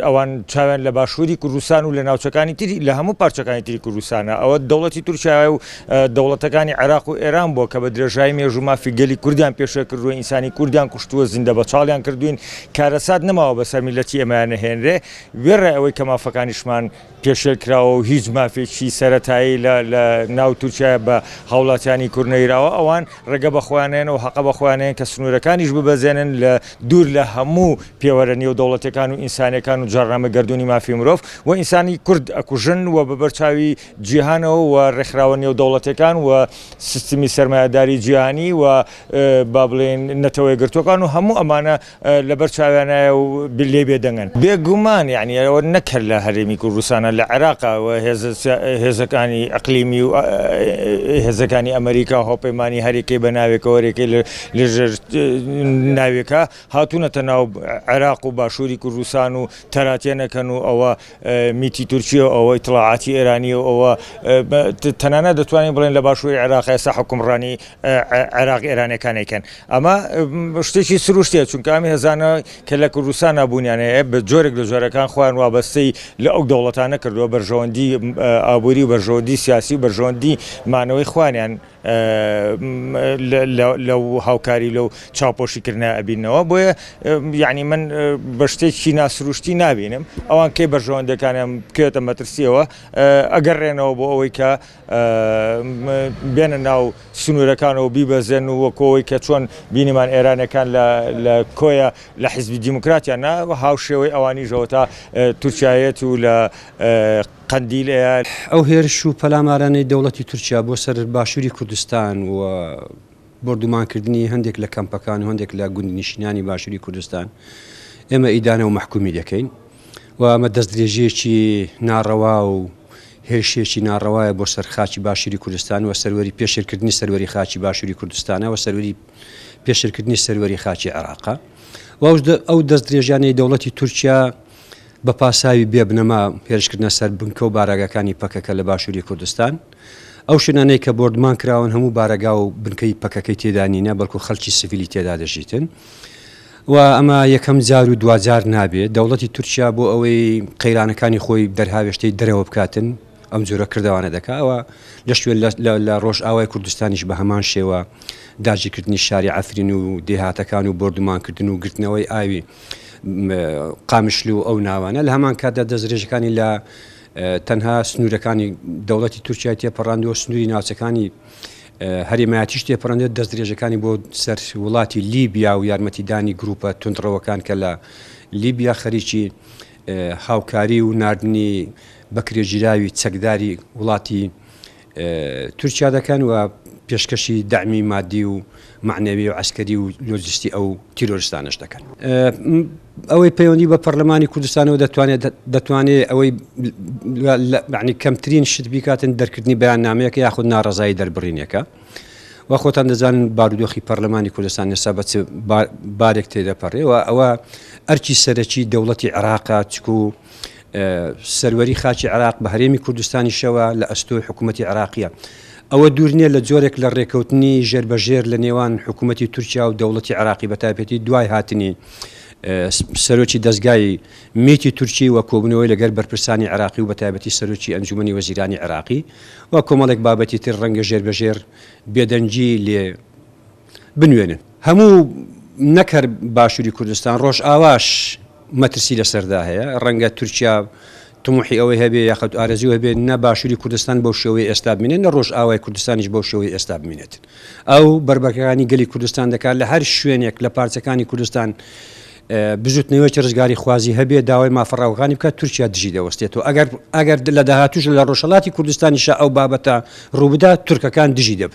ئەوان چاویان لە باشووری کوردستان و لە ناوچەکانی تری لە هەموو پارچەکانی تری کوردستانە ئەوە دەوڵەتی تورکیا و دەوڵەتەکانی عێراق و ئێران بۆ کە بە درێژایی مێژوو مافی گەلی کوردیان پێشە کردووە ئینسانی کوردیان کوشتووە زیندە بە چاڵیان کردوین کارەسات نەماوە بەسەر میلەتی ئێمەیان نەهێنرێ وێڕێ ئەوەی کە مافەکانیشمان پێشێل کراوە و هیچ مافێکی سەرەتایی لە ناو تورکیا بە هاوڵاتیانی کورد نەیراوە ئەوان ڕێگە بەخوانێن و حەقە بەخوانێن کە سنوورەکانیش ببەزێنن لە دوور لە هەموو پێوەرە نێو دەوڵەتەکان و ئینسانەکان و جاڕامەگەردوونی مافی مرۆڤ و ئینسانی کورد ئەکوژن و بە بەرچاوی جیهانەوە و ڕێکخراوە نێو دەوڵەتەکان و سیستمی سەرمایه‌داری جیهانی و با بڵێن نەتەوەی گرتوەکان و هەموو ئەمانە لە بەرچاویانایە و لێ بێدەنگن بێگومان یعنی ئەوە نەکرد لە هەرێمی کوردستانە لە عێراقا و هێزەکانی ئەقلیمی و هێزەکانی ئەمریکا هۆپەیمانی هەرێکەی بە ناوێکەوە هەرێکەی لەژێر ناوێکە هاتوونەتە ناو عێراق و باشووری کوردستان و تەراتێنەکەن و ئەوە میتی تورکیا و ئەوەی تڵاعاتی ئێرانی و ئەوە تەنانە دەتوانین بڵێن لە باشووری عێراق ئێستا حکومڕانی عێراق ئێرانەکانێکن ئەمە شتێکی سروشتیە چونکە ئەم هێزانە کە لە کوردستان نابوونیانەیە بە جۆرێک لە جۆرەکان خۆیان وابەستەی لە ئەو دەوڵەتانە کردووە بەرژەوەندی ئابووری و بەرژەوەندی سیاسی و بەرژەوەندی مانەوەی خوانیان لەو هاوکاری لەو چاوپۆشیکردنە ئەبینەوە بۆیە یعنی من بە شتێکی ناسروشتی نابینم ئەوان کەی بەرژەوەندەکانیان بکوێتە مەترسیەوە ئەگەڕێنەوە بۆ ئەوەی کە بێنە ناو سنوورەکانەوە بیبەزێن و وەکەوەی کە چۆن بینیمان ئێرانەکان لە کۆیە لە حیزبی دیموکراتیانە هاوشێوەی ئەوانیژەوە تا تورکایەت و لە قەندیلەیە ئەو هێرش و پەلامارانەی دەوڵەتی تورکیا بۆ سەر باشووری کوردستان و بردومانکردنی هەندێک لە کەمپەکان و هەندێک لە گوندنیشتنانی باشووری کوردستان ئێمە ئیدانە و مەحکومی دەکەین و ئەمە دەستدرێژیەکی ناڕەوا و هێرشێکی ناڕەوایە بۆ سەر خاکی باشووری کوردستان و سەروەری پێشێرکردنی سەروەری خاکی باشووری کوردستانە و سەروەری پێشێرکردنی سەروەری خاکی عێراقا و ئەو دەستدرێژانەی دەوڵەتی تورکیا بە پاساوی بێبنەما هێرشکردنە سەر بنکە و بارەگەکانی پەکەکە لە باشووری کوردستان ئەو شوێنانەی کە بردمان کراون هەموو بارەگا و بنکەی پەکەکەی تێدانینە بەڵکو خەڵکی سڤیلی تێدا دەژیتن و ئەمە یەکەم جار و دوجار نابێت دەوڵەتی تورکیا بۆ ئەوەی قەیرانەکانی خۆی دەرهاوێشتەی دەرەوە بکاتن ئەم جۆرە کردوانە دەکەوە لە شوێن لە ڕۆژ ئاوای کوردستانیش بە هەمان شێوە داژیکردنی شاری عەفرین و دێهاتەکان و بردومانکردن و گرتنەوەی ئاوی قامشل و ئەو ناوانە لە هەمان کاتدا دەستدرێژەکانی لە تەنها سنوورەکانی دەوڵەتی تورکیا تێپەڕاندەوە سنووری ناوچەکانی هەرێمایەتیش تێپەڕاندێت دەستدرێژەکانی بۆ سەر وڵاتی لیبیا و یارمەتیدانی گروپە تونندڕەوەکان کە لە لیبیا خەریکی هاوکاری و ناردنی بەکرێژیراوی چەکداری وڵاتی تورکیا دەکەن و پێشکەشی داعمی مادی و معنەوی و عسکەری و لۆجستی ئەو تیرۆریستانش دەکەن ئەوەی پەیوەندی بە پەرلەمانی کوردستانەوە دەتوانێت ئەوەی یعنی کەمترین شت بیکاتن دەرکردنی بەیاننامەیەکە یاخود ناڕەزایی دەربڕینێکە و خۆتان دەزانن بارودۆخی پەرلەمانی کوردستان ئێستا بە بارێک تێدەپەڕێەوە ئەوە ئەرکی سەرەکی دەوڵەتی عێراقا چکو سەروەری خاکی عێراق بە هەرێمی کوردستانیشەوە لە ئەستۆی حکوومەتی عێراقیە ئەوە دوور نییە لە جۆرێک لە ڕێکەوتنی ژێربەژێر لە نێوان حکوومەتی تورکیا و دەوڵەتی عێراقی بەتایبەتی دوای هاتنی سەرۆکی دەستگای میتی تورکی و کۆبوونەوەی لەگەر بەرپرسانی عێراقی و بەتایبەتی سەرۆکی ئەنجومەنی وەزیرانی عێراقی و کۆمەڵێک بابەتی تر ڕەنگە ژێربەژێر بێدەنجی لێ بنوێنن هەموو نەکرد باشووری کوردستان ڕۆژ ئاواش مەترسی لەسەردا هەیە ڕەنگە تورکیا تموحی ئەوەی هەبێ یاخود ئارەزی هەبێ نە باشووری کوردستان بەو شێوەی ئێستا بمێنێت نە ڕۆژ ئاوای کوردستانیش بەو شێوەی ئێستا بمێنێت ئەو بربەکەکانی گەلی کوردستان دەکات لە هەر شوێنێک لە پارچەکانی کوردستان بزوتنەوەی ڕزگاری خوازی هەبێ داوای مافەڕاوەکانی بکات تورکیا دژی دەوەستێتەوە ئەگەر لە داهاتوش لە ڕۆژهەڵاتی کوردستانیشە ئەو بابەتە ڕووبدا تورکەکان دژی دەبن